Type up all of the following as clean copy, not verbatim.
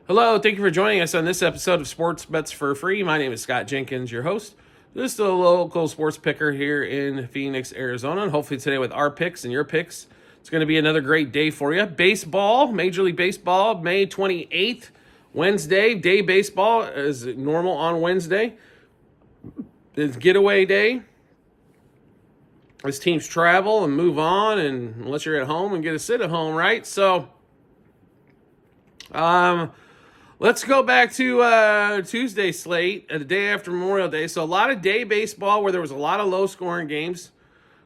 Hello, thank you for joining us on this episode of Sports Bets for Free. My name is Scott Jenkins, your host. Just a local sports picker here in Phoenix, Arizona, and hopefully today with our picks and your picks, it's going to be another great day for you. Baseball, Major League Baseball, May 28th, Wednesday. Day baseball is normal on Wednesday. It's getaway day. As teams travel and move on, and unless you're at home and get to sit at home, right? So, let's go back to Tuesday slate, the day after Memorial Day. So a lot of day baseball where there was a lot of low-scoring games.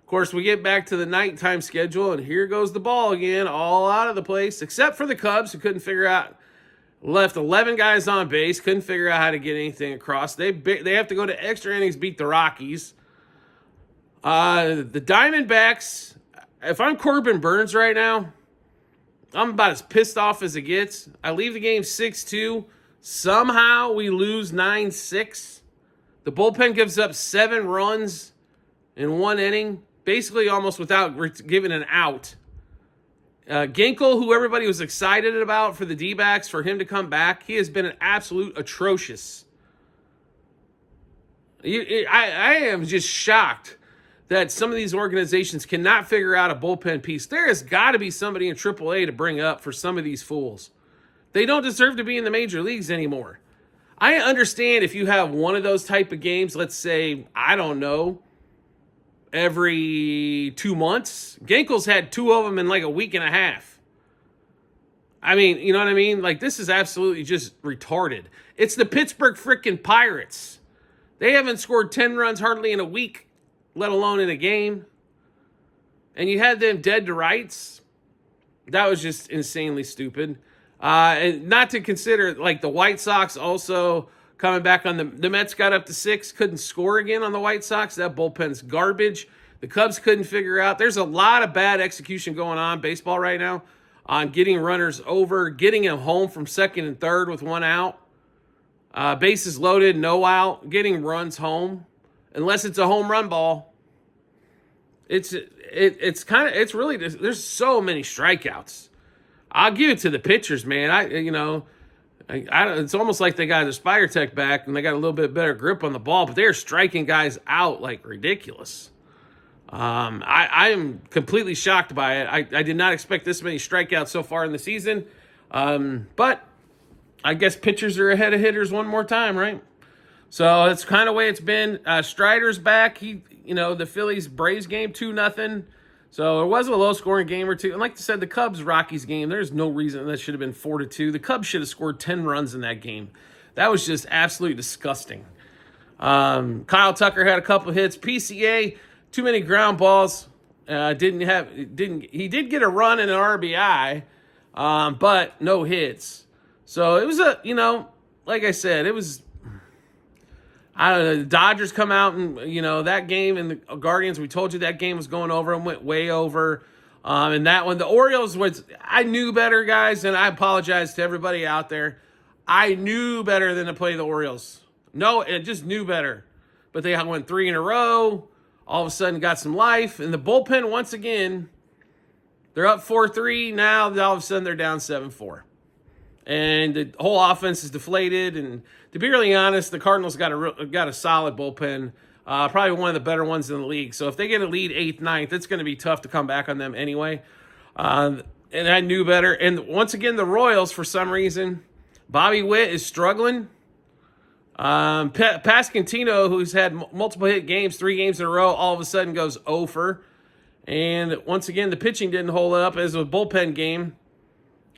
Of course, we get back to the nighttime schedule, and here goes the ball again, all out of the place, except for the Cubs, who couldn't figure out, left 11 guys on base, couldn't figure out how to get anything across. They have to go to extra innings, beat the Rockies. The Diamondbacks, if I'm Corbin Burns right now, I'm about as pissed off as it gets. I leave the game 6-2. Somehow we lose 9-6. The bullpen gives up 7 runs in one inning, basically almost without giving an out. Ginkel, who everybody was excited about for the D-backs, for him to come back, he has been an absolute atrocious. I am just shocked that some of these organizations cannot figure out a bullpen piece. There has got to be somebody in AAA to bring up for some of these fools. They don't deserve to be in the major leagues anymore. I understand if you have one of those type of games, let's say, I don't know, every 2 months. Ginkel's had 2 of them in like a week and a half. I mean, you know what I mean? Like, this is absolutely just retarded. It's the Pittsburgh frickin' Pirates. They haven't scored 10 runs hardly in a week, let alone in a game. And you had them dead to rights. That was just insanely stupid. And not to consider, like, the White Sox also coming back on the Mets got up to 6, couldn't score again on the White Sox. That bullpen's garbage. The Cubs couldn't figure out. There's a lot of bad execution going on in baseball right now on getting runners over, getting them home from second and third with 1 out. Bases loaded, no out, getting runs home. Unless it's a home run ball, it's really, there's so many strikeouts. I'll give it to the pitchers, man. It's almost like they got their Spider Tech back and they got a little bit better grip on the ball, but they're striking guys out like ridiculous. I am completely shocked by it. I did not expect this many strikeouts so far in the season, but I guess pitchers are ahead of hitters one more time, right? So that's kind of the way it's been. Strider's back. The Phillies Braves game 2-0. So it was a low scoring game or two. And like I said, the Cubs Rockies game, there's no reason that should have been 4-2. The Cubs should have scored 10 runs in that game. That was just absolutely disgusting. Kyle Tucker had a couple of hits. PCA, too many ground balls. He did get a run and an RBI, but no hits. So it was like I said, it was. I don't know, the Dodgers come out and, that game and the Guardians, we told you that game was going over and went way over. And that one, the Orioles, I knew better, guys, and I apologize to everybody out there. I knew better than to play the Orioles. No, I just knew better. But they went 3 in a row, all of a sudden got some life. And the bullpen, once again, they're up 4-3. Now, all of a sudden, they're down 7-4. And the whole offense is deflated. And to be really honest, the Cardinals got a solid bullpen, probably one of the better ones in the league. So if they get a lead 8th, 9th, it's going to be tough to come back on them anyway. And I knew better. And once again, the Royals, for some reason, Bobby Witt is struggling. Pasquantino, who's had multiple hit games, 3 games in a row, all of a sudden goes 0-for. And once again, the pitching didn't hold up as a bullpen game.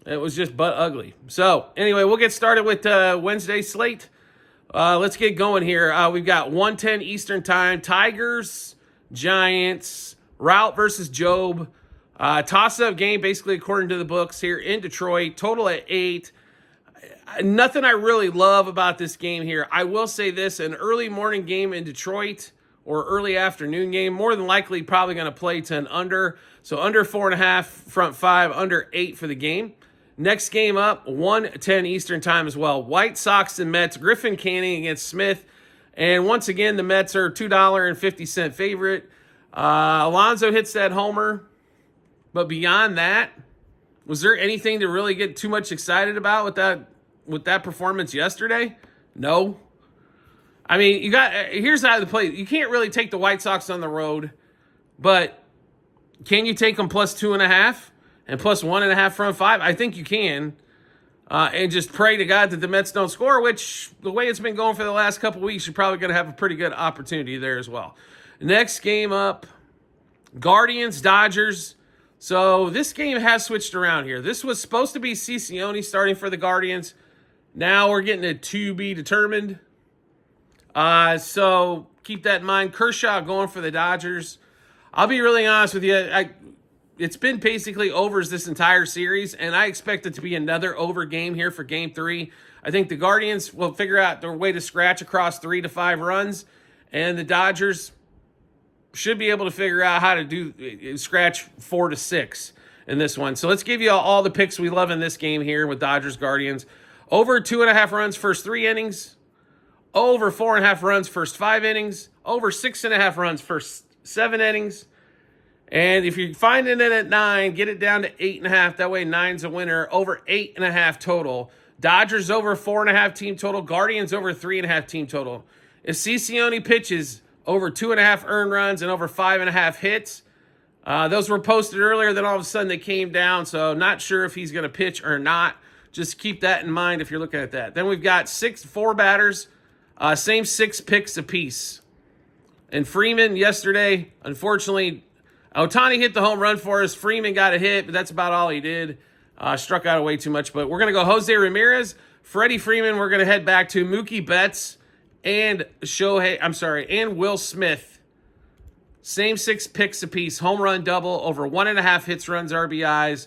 It was just butt ugly. So, anyway, we'll get started with Wednesday slate. Let's get going here. We've got 1:10 Eastern Time. Tigers, Giants, Route versus Job. Toss-up game, basically, according to the books here in Detroit. Total at 8. Nothing I really love about this game here. I will say this, an early morning game in Detroit or early afternoon game, more than likely probably going to play to an under. So, under 4.5, front 5, under 8 for the game. Next game up, 1:10 Eastern Time as well. White Sox and Mets. Griffin Canning against Smith. And once again, the Mets are $2.50 favorite. Alonso hits that homer. But beyond that, was there anything to really get too much excited about with that with that performance yesterday? No. I mean, here's how to play. You can't really take the White Sox on the road, but can you take them plus 2.5 and plus 1.5 front five? I think you can. And just pray to God that the Mets don't score, which the way it's been going for the last couple weeks, you're probably going to have a pretty good opportunity there as well. Next game up, Guardians, Dodgers. So this game has switched around here. This was supposed to be Cicione starting for the Guardians. Now we're getting it to be determined. So keep that in mind. Kershaw going for the Dodgers. I'll be really honest with you. It's been basically overs this entire series, and I expect it to be another over game here for Game 3. I think the Guardians will figure out their way to scratch across 3 to 5 runs, and the Dodgers should be able to figure out how to scratch 4 to 6 in this one. So let's give you all the picks we love in this game here with Dodgers Guardians. Over 2.5 runs first 3 innings. Over 4.5 runs first 5 innings. Over 6.5 runs first 7 innings. And if you're finding it at 9, get it down to 8.5. That way 9's a winner. Over 8.5 total. Dodgers over 4.5 team total. Guardians over 3.5 team total. If Cicione pitches over 2.5 earned runs and over 5.5 hits, those were posted earlier, then all of a sudden they came down. So not sure if he's going to pitch or not. Just keep that in mind if you're looking at that. Then we've got 4 batters, same 6 picks apiece. And Freeman yesterday, unfortunately, Ohtani hit the home run for us. Freeman got a hit, but that's about all he did. Struck out way too much. But we're going to go Jose Ramirez, Freddie Freeman. We're going to head back to Mookie Betts and Will Smith. Same 6 picks apiece. Home run double, over 1.5 hits, runs, RBIs,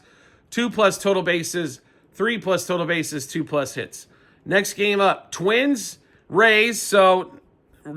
2+ total bases, 3+ total bases, 2+ hits. Next game up, Twins, Rays. So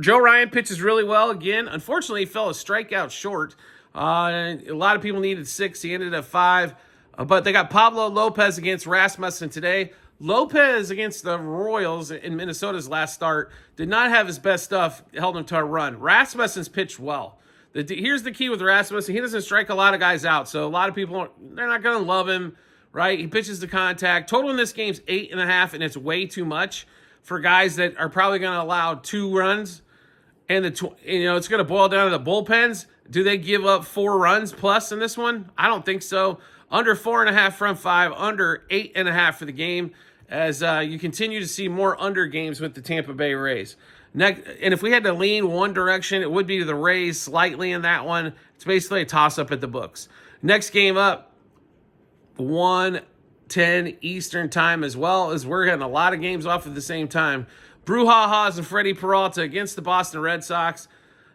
Joe Ryan pitches really well again. Unfortunately, he fell a strikeout short. A lot of people needed 6. He ended at 5. But they got Pablo Lopez against Rasmussen today. Lopez against the Royals in Minnesota's last start did not have his best stuff, held him to a run. Rasmussen's pitched well. Here's the key with Rasmussen. He doesn't strike a lot of guys out. So a lot of people, they're not going to love him, right? He pitches to contact. Total in this game's 8.5, and it's way too much for guys that are probably going to allow 2 runs. And it's going to boil down to the bullpens. Do they give up 4 runs plus in this one? I don't think so. Under 4.5 front 5, under 8.5 for the game, as you continue to see more under games with the Tampa Bay Rays. And if we had to lean one direction, it would be to the Rays slightly in that one. It's basically a toss-up at the books. Next game up, 1:10 Eastern time, as well as we're getting a lot of games off at the same time. Brouhaha's and Freddie Peralta against the Boston Red Sox.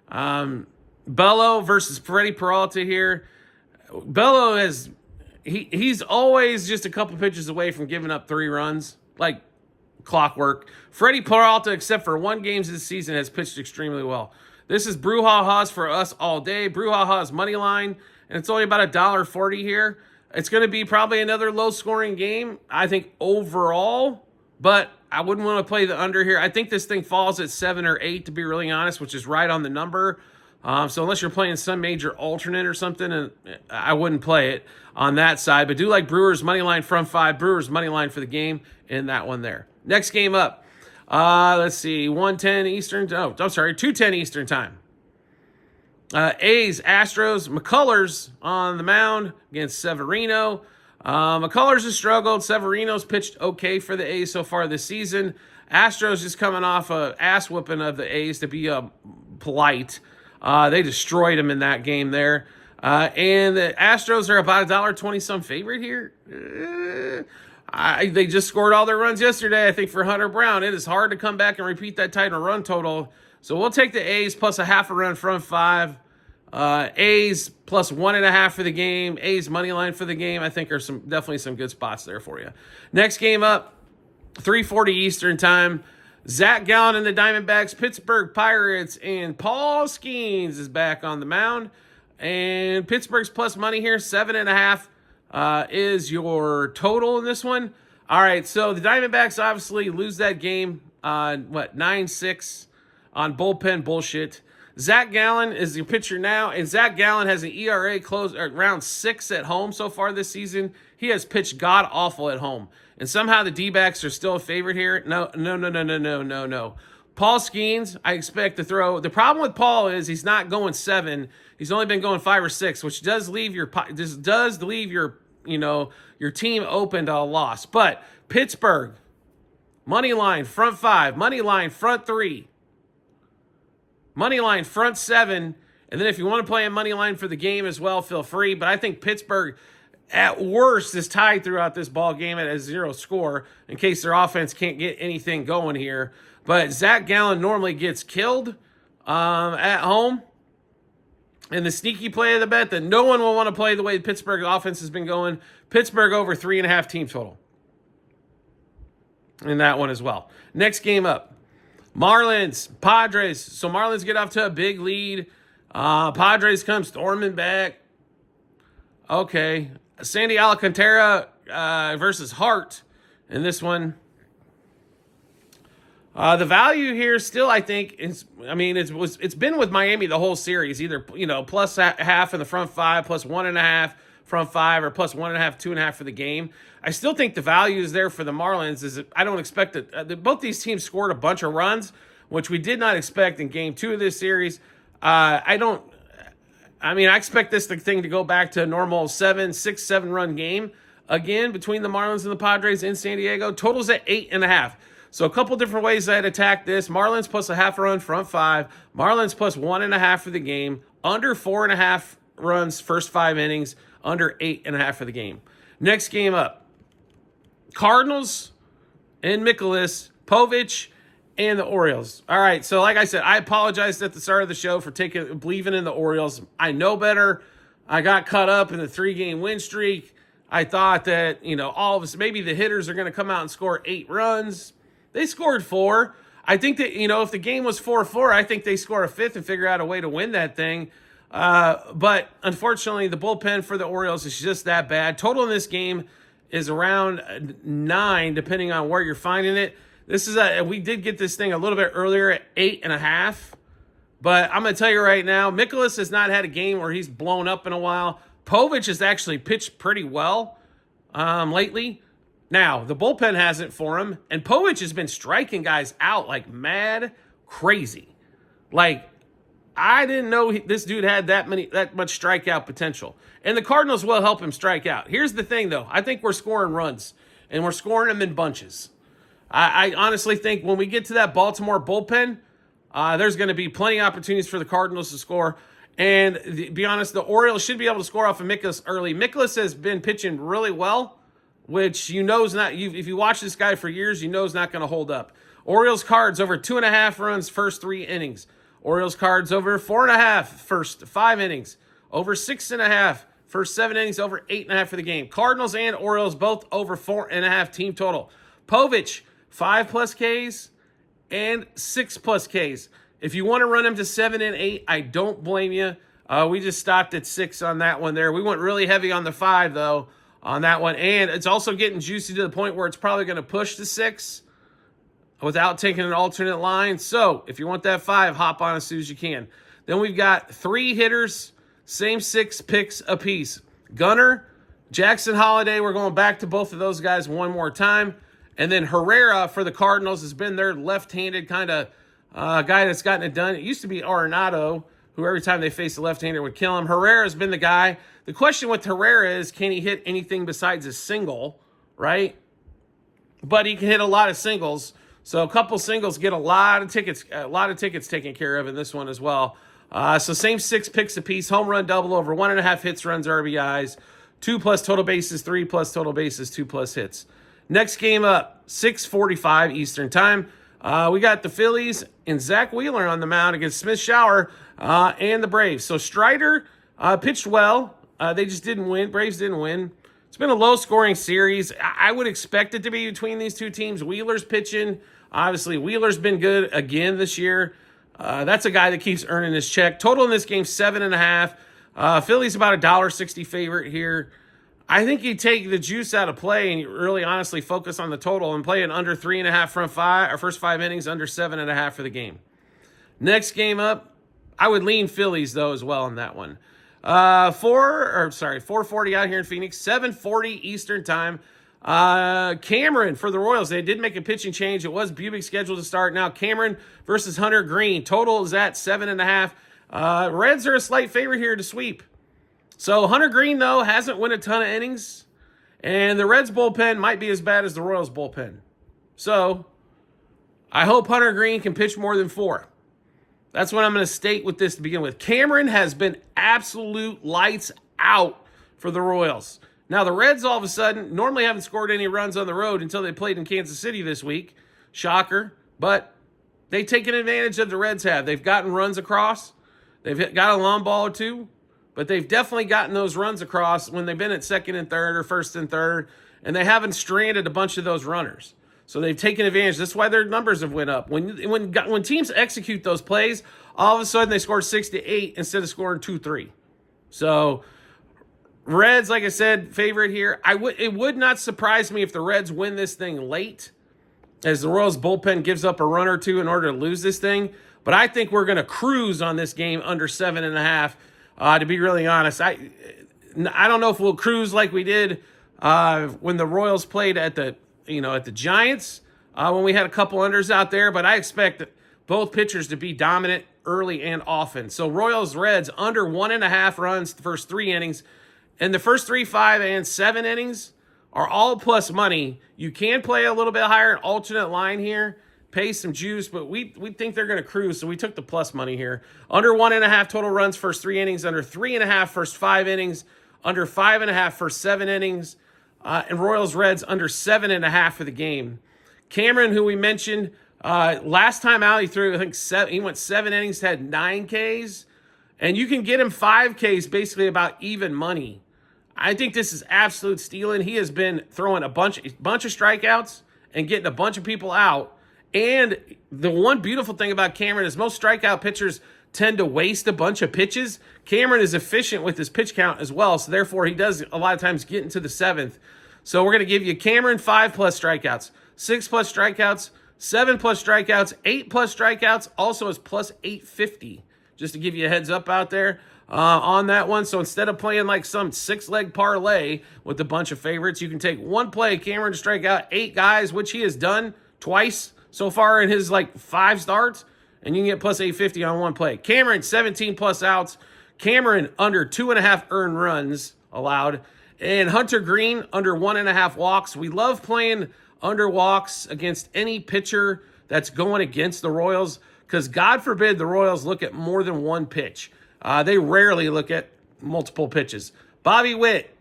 Bello versus Freddie Peralta here. Bello he's always just a couple pitches away from giving up 3 runs, like clockwork. Freddie Peralta, except for 1 game this season, has pitched extremely well. This is Brouhaha's for us all day. Brouhaha's money line, and it's only about $1.40 here. It's going to be probably another low-scoring game, I think, overall, but I wouldn't want to play the under here. I think this thing falls at 7 or 8, to be really honest, which is right on the number. So unless you're playing some major alternate or something, I wouldn't play it on that side. But do like Brewers money line front 5, Brewers money line for the game in that one there. Next game up, let's see, 2:10 Eastern time. A's, Astros, McCullers on the mound against Severino. McCullers has struggled. Severino's pitched okay for the A's so far this season. Astros just coming off a ass whooping of the A's, to be polite. They destroyed him in that game there. And the Astros are about $1.20 some favorite here. They just scored all their runs yesterday, I think, for Hunter Brown. It is hard to come back and repeat that type of run total. So we'll take the A's plus a half a run front 5. A's plus 1.5 for the game. A's money line for the game. I think are definitely some good spots there for you. Next game up, 3:40 Eastern time. Zach Gallen and the Diamondbacks, Pittsburgh Pirates, and Paul Skeens is back on the mound. And Pittsburgh's plus money here, 7.5 is your total in this one. All right, so the Diamondbacks obviously lose that game, 9-6 on bullpen bullshit. Zach Gallen is the pitcher now, and Zach Gallen has an ERA close around 6 at home so far this season. He has pitched god-awful at home. And somehow the D-backs are still a favorite here. No. Paul Skeens, I expect to throw. The problem with Paul is he's not going 7. He's only been going 5 or 6, which does leave your your team open to a loss. But Pittsburgh, money line, front 5, money line, front 3, money line, front 7. And then if you want to play a money line for the game as well, feel free. But I think Pittsburgh, at worst, is tied throughout this ball game at a 0 score in case their offense can't get anything going here. But Zach Gallen normally gets killed at home. And the sneaky play of the bet that no one will want to play the way Pittsburgh's offense has been going. Pittsburgh over 3.5 team total. In that one as well. Next game up. Marlins, Padres. So Marlins get off to a big lead. Padres come storming back. Okay. Sandy Alcantara versus Hart in this one. The value here still, I think, it's been with Miami the whole series, either, plus half in the front 5, plus 1.5 front 5, or plus 1.5, 2.5 for the game. I still think the value is there for the Marlins. I don't expect that both these teams scored a bunch of runs, which we did not expect in game 2 of this series. I expect this thing to go back to a normal 6-7 run game again between the Marlins and the Padres in San Diego. Total's at 8.5. So a couple different ways I'd attack this. Marlins plus a half run, front 5. Marlins plus 1.5 for the game. Under 4.5 runs, first 5 innings. Under 8.5 for the game. Next game up. Cardinals and Mikolas, Povich, and the Orioles. All right, so like I said, I apologized at the start of the show for believing in the Orioles. I know better. I got caught up in the 3-game win streak. I thought that, all of us, maybe the hitters are going to come out and score 8 runs. They scored 4. I think that, if the game was 4-4, I think they score a 5th and figure out a way to win that thing. But unfortunately, the bullpen for the Orioles is just that bad. Total in this game is around 9, depending on where you're finding it. We did get this thing a little bit earlier at 8.5. But I'm going to tell you right now, Mikolas has not had a game where he's blown up in a while. Povich has actually pitched pretty well lately. Now, the bullpen hasn't for him, and Povich has been striking guys out like mad crazy. Like, I didn't know this dude had that much strikeout potential. And the Cardinals will help him strike out. Here's the thing, though. I think we're scoring runs, and we're scoring them in bunches. I honestly think when we get to that Baltimore bullpen, there's going to be plenty of opportunities for the Cardinals to score. And to be honest, the Orioles should be able to score off of Mikolas early. Mikolas has been pitching really well, which is not. If you watch this guy for years, is not going to hold up. Orioles Cards over 2.5 runs first 3 innings. Orioles Cards over 4.5 first 5 innings. Over 6.5 first 7 innings. Over 8.5 for the game. Cardinals and Orioles both over 4.5 team total. Povich 5+ Ks and 6+ Ks. If you want to run him to 7 and 8, I don't blame you. We just stopped at 6 on that one there. We went really heavy on the 5 though. On that one, and it's also getting juicy to the point where it's probably going to push to 6 without taking an alternate line. So if you want that 5, hop on as soon as you can. Then we've got 3 hitters, same 6 picks apiece. Gunnar, Jackson Holiday, we're going back to both of those guys one more time. And then Herrera for the Cardinals has been their left-handed kind of guy that's gotten it done. It used to be Arenado, who every time they face a left-hander would kill him. Herrera's been the guy. The question with Herrera is, can he hit anything besides a single, right? But he can hit a lot of singles. So a couple singles get a lot of tickets taken care of in this one as well. So same 6 picks apiece, home run double over 1.5 hits, runs, RBIs, 2+ total bases, 3+ total bases, 2+ hits. Next game up, 6:45 Eastern time. We got the Phillies and Zach Wheeler on the mound against Smith Shower and the Braves. So Strider pitched well. They just didn't win. Braves didn't win. It's been a low-scoring series. I would expect it to be between these two teams. Wheeler's pitching. Obviously, Wheeler's been good again this year. That's a guy that keeps earning his check. Total in this game, 7.5. Philly's about a $1.60 favorite here. I think you take the juice out of play and you really honestly focus on the total and play an under 3.5 front 5 or first 5 innings, under 7.5 for the game. Next game up, I would lean Phillies though as well in that one. 4:40 out here in Phoenix, 7:40 Eastern time. Cameron for the Royals. They did make a pitching change. It was Bubick scheduled to start. Now Cameron versus Hunter Green. Total is at 7.5. Reds are a slight favorite here to sweep. So Hunter Green, though, hasn't won a ton of innings. And the Reds bullpen might be as bad as the Royals bullpen. So I hope Hunter Green can pitch more than 4. That's what I'm going to state with this to begin with. Cameron has been absolute lights out for the Royals. Now, the Reds all of a sudden normally haven't scored any runs on the road until they played in Kansas City this week. Shocker. But they've taken advantage of the Reds have. They've gotten runs across. They've got a long ball or two. But they've definitely gotten those runs across when they've been at second and third or first and third. And they haven't stranded a bunch of those runners. So they've taken advantage. That's why their numbers have went up. When teams execute those plays, all of a sudden they score 6-8 instead of scoring 2-3. So Reds, like I said, favorite here. It would not surprise me if the Reds win this thing late, as the Royals bullpen gives up a run or two in order to lose this thing. But I think we're going to cruise on this game under 7.5. To be really honest, I don't know if we'll cruise like we did when the Royals played at the Giants, when we had a couple unders out there, but I expect both pitchers to be dominant early and often. So Royals, Reds, under 1.5 runs the first 3 innings. And the first 3, 5, and 7 innings are all plus money. You can play a little bit higher, an alternate line here, pay some juice, but we think they're going to cruise, so we took the plus money here. Under 1.5 total runs first 3 innings, under 3.5 first 5 innings, under 5.5 first 7 innings, and Royals Reds under 7.5 for the game. Cameron, who we mentioned last time out, he threw, I think, he went 7 innings, had 9 Ks, and you can get him 5 Ks basically about even money. I think this is absolute stealing. He has been throwing a bunch of strikeouts and getting a bunch of people out. And the one beautiful thing about Cameron is most strikeout pitchers tend to waste a bunch of pitches. Cameron is efficient with his pitch count as well, so therefore he does a lot of times get into the 7th. So we're going to give you Cameron 5+ strikeouts, 6+ strikeouts, 7+ strikeouts, 8+ strikeouts, also is plus 850, just to give you a heads up out there on that one. So instead of playing like some 6-leg parlay with a bunch of favorites, you can take one play, Cameron to strike out 8 guys, which he has done twice so far in his 5 starts, and you can get plus 850 on one play. Cameron, 17+ outs. Cameron, under 2.5 earned runs allowed. And Hunter Green, under 1.5 walks. We love playing under walks against any pitcher that's going against the Royals, because God forbid the Royals look at more than one pitch. They rarely look at multiple pitches. Bobby Witt,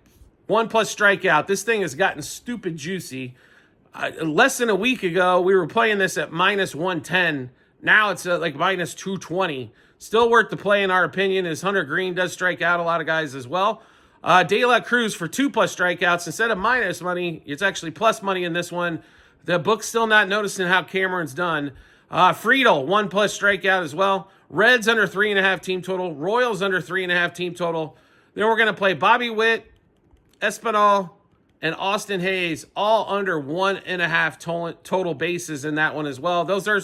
1+ strikeout. This thing has gotten stupid juicy. Less than a week ago, we were playing this at minus 110. Now it's like minus 220. Still worth the play in our opinion, as Hunter Green does strike out a lot of guys as well. De La Cruz for 2+ strikeouts. Instead of minus money, it's actually plus money in this one. The book's still not noticing how Cameron's done. Friedel, 1+ strikeout as well. Reds under 3.5 team total. Royals under 3.5 team total. Then we're going to play Bobby Witt, Espinal, and Austin Hayes, all under 1.5 total bases in that one as well. Those are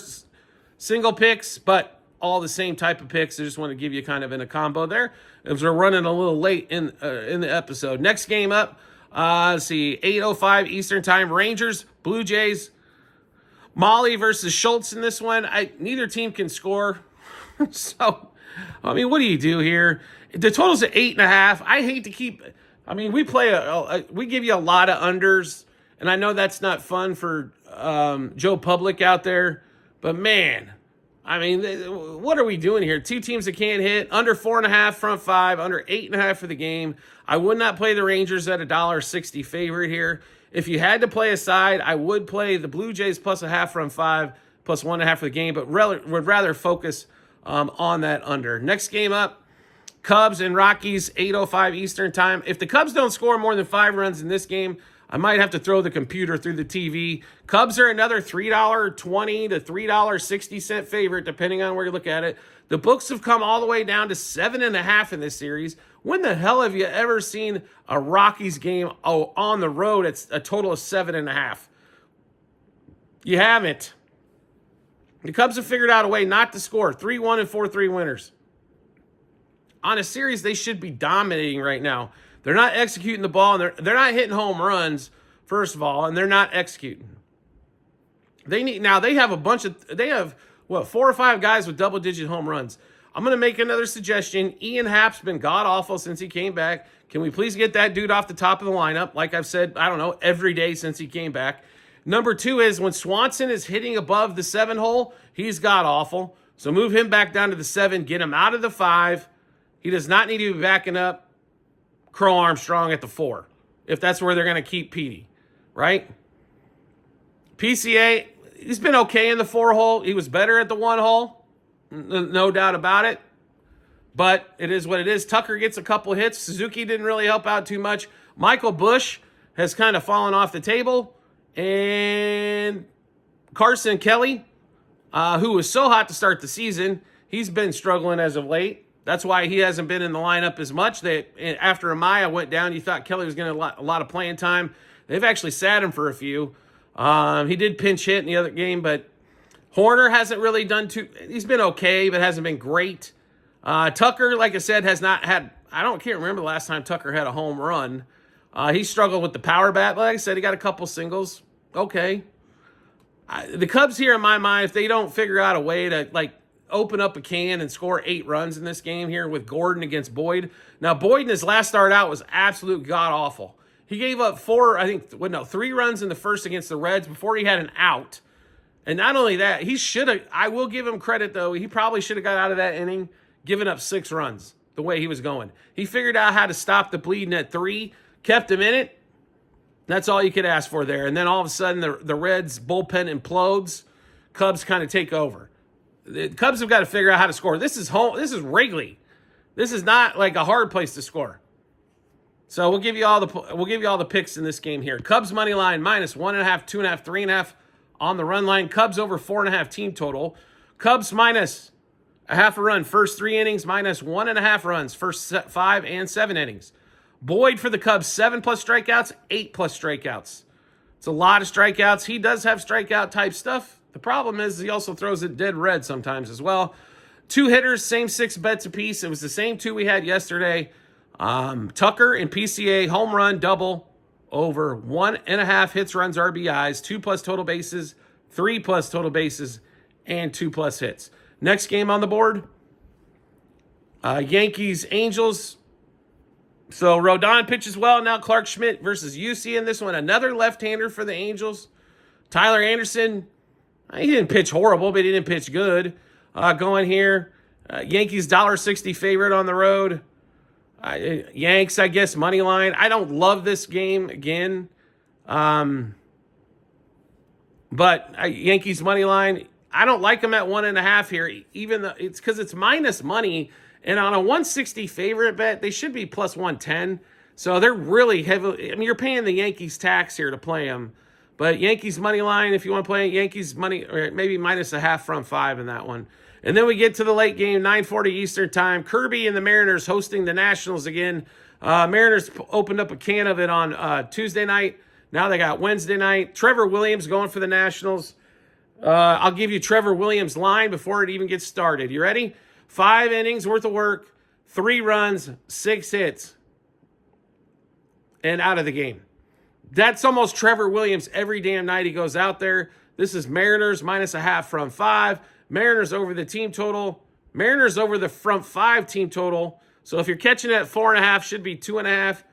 single picks, but all the same type of picks. I just want to give you kind of in a combo there, as we're running a little late in the episode. Next game up, let's see, 8:05 Eastern time. Rangers, Blue Jays. Molly versus Schultz in this one. Neither team can score. So, I mean, what do you do here? The total's at 8.5. I hate to keep. I mean, we give you a lot of unders, and I know that's not fun for Joe Public out there, but man, I mean, what are we doing here? 2 teams that can't hit, under 4.5 front 5, under 8.5 for the game. I would not play the Rangers at $1.60 favorite here. If you had to play a side, I would play the Blue Jays plus a half front 5, plus 1.5 for the game, but would rather focus on that under. Next game up, Cubs and Rockies, 8:05 Eastern time. If the Cubs don't score more than 5 runs in this game, I might have to throw the computer through the TV. Cubs are another $3.20 to $3.60 favorite, depending on where you look at it. The books have come all the way down to 7.5 in this series. When the hell have you ever seen a Rockies game on the road? It's a total of 7.5. You haven't. The Cubs have figured out a way not to score. 3-1 and 4-3 winners. on a series they should be dominating right now. They're not executing the ball, and they're not hitting home runs, first of all, and they're not executing. They have a bunch of, they have, 4 or 5 guys with double-digit home runs. I'm going to make another suggestion. Ian Happ's been god-awful since he came back. Can we please get that dude off the top of the lineup? Like I've said, I don't know, every day since he came back. Number 2 is when Swanson is hitting above the 7 hole, he's god-awful. So move him back down to the 7, get him out of the 5. He does not need to be backing up Crow Armstrong at the 4, if that's where they're going to keep Petey, right? PCA, he's been okay in the 4 hole. He was better at the 1 hole, no doubt about it. But it is what it is. Tucker gets a couple hits. Suzuki didn't really help out too much. Michael Busch has kind of fallen off the table. And Carson Kelly, who was so hot to start the season, he's been struggling as of late. That's why he hasn't been in the lineup as much. After Amaya went down, you thought Kelly was going to get a lot of playing time. They've actually sat him for a few. He did pinch hit in the other game, but Horner hasn't really done too. He's been okay, but hasn't been great. Tucker, like I said, has not had. Can't remember the last time Tucker had a home run. He struggled with the power bat. Like I said, he got a couple singles. Okay. The Cubs here, in my mind, if they don't figure out a way to open up a can and score 8 runs in this game here with Gordon against Boyd. Now, Boyd in his last start out was absolute god-awful. He gave up 3 runs in the first against the Reds before he had an out. And not only that, he should have, I will give him credit, though, he probably should have got out of that inning giving up 6 runs the way he was going. He figured out how to stop the bleeding at 3, kept him in it. That's all you could ask for there. And then all of a sudden, the Reds' bullpen implodes. Cubs kind of take over. The Cubs have got to figure out how to score. This is home. This is Wrigley. This is not like a hard place to score. So we'll give you all the picks in this game here. Cubs money line -1.5, 2.5, 3.5 on the run line. Cubs over 4.5 team total. Cubs minus a half a run first 3 innings, -1.5 runs first 5 and 7 innings. Boyd for the Cubs 7+ strikeouts, 8+ strikeouts. It's a lot of strikeouts. He does have strikeout type stuff. The problem is he also throws it dead red sometimes as well. 2 hitters, same 6 bets apiece. It was the same 2 we had yesterday. Tucker and PCA, home run, double, over 1.5 hits, runs, RBIs, 2+ total bases, 3+ total bases, and 2+ hits. Next game on the board, Yankees, Angels. So Rodon pitches well. Now Clark Schmidt versus UC in this one. Another left-hander for the Angels. Tyler Anderson, he didn't pitch horrible, but he didn't pitch good. Going here, Yankees $1.60 favorite on the road. Yanks, I guess, money line. I don't love this game again. But Yankees money line, I don't like them at 1.5 here, even though it's because it's minus money. And on a 160 favorite bet, they should be plus 110. So they're really heavily, I mean, you're paying the Yankees tax here to play them. But Yankees money line, if you want to play Yankees money, or maybe -0.5 from 5 in that one. And then we get to the late game, 9:40 Eastern time. Kirby and the Mariners hosting the Nationals again. Mariners opened up a can of it on Tuesday night. Now they got Wednesday night. Trevor Williams going for the Nationals. I'll give you Trevor Williams' line before it even gets started. You ready? 5 innings worth of work, 3 runs, 6 hits, and out of the game. That's almost Trevor Williams every damn night he goes out there. This is Mariners -0.5 from 5. Mariners over the team total. Mariners over the front 5 team total. So if you're catching it at 4.5, should be 2.5.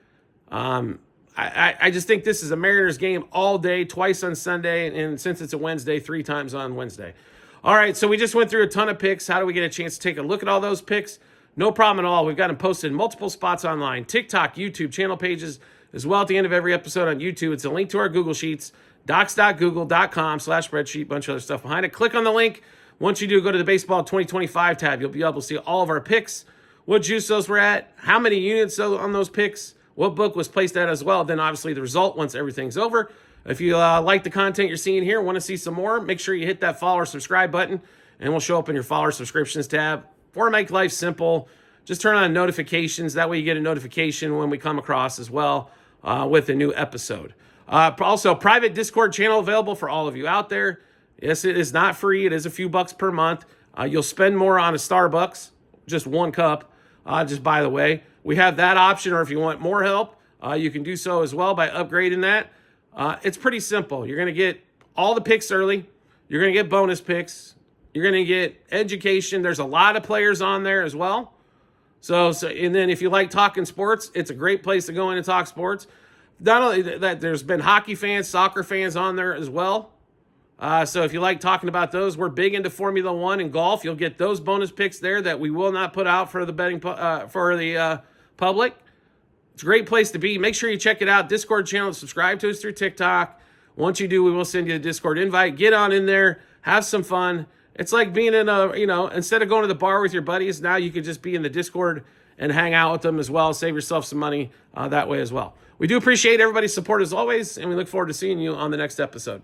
I just think this is a Mariners game all day, twice on Sunday, and since it's a Wednesday, 3 times on Wednesday. All right, so we just went through a ton of picks. How do we get a chance to take a look at all those picks? No problem at all. We've got them posted in multiple spots online, TikTok, YouTube, channel pages, as well at the end of every episode on YouTube. It's a link to our Google Sheets, docs.google.com/spreadsheet, bunch of other stuff behind it. Click on the link. Once you do, go to the Baseball 2025 tab. You'll be able to see all of our picks, what juice we're at, how many units on those picks, what book was placed at as well. Then obviously the result once everything's over. If you like the content you're seeing here, want to see some more, make sure you hit that follow or subscribe button, and we'll show up in your follow or subscriptions tab. Or make life simple, just turn on notifications. That way you get a notification when we come across as well with a new episode. Also, private Discord channel available for all of you out there. Yes, it is not free. It is a few bucks per month. You'll spend more on a Starbucks, just 1 cup, Just by the way, we have that option, or if you want more help, you can do so as well by upgrading that. It's pretty simple. You're going to get all the picks early. You're going to get bonus picks. You're going to get education. There's a lot of players on there as well. So, and then if you like talking sports, it's a great place to go in and talk sports. Not only that, there's been hockey fans, soccer fans on there as well. So if you like talking about those, we're big into Formula One and golf. You'll get those bonus picks there that we will not put out for the betting for the public. It's a great place to be. Make sure you check it out. Discord channel. Subscribe to us through TikTok. Once you do, we will send you the Discord invite. Get on in there. Have some fun. It's like being in instead of going to the bar with your buddies, now you can just be in the Discord and hang out with them as well. Save yourself some money that way as well. We do appreciate everybody's support as always, and we look forward to seeing you on the next episode.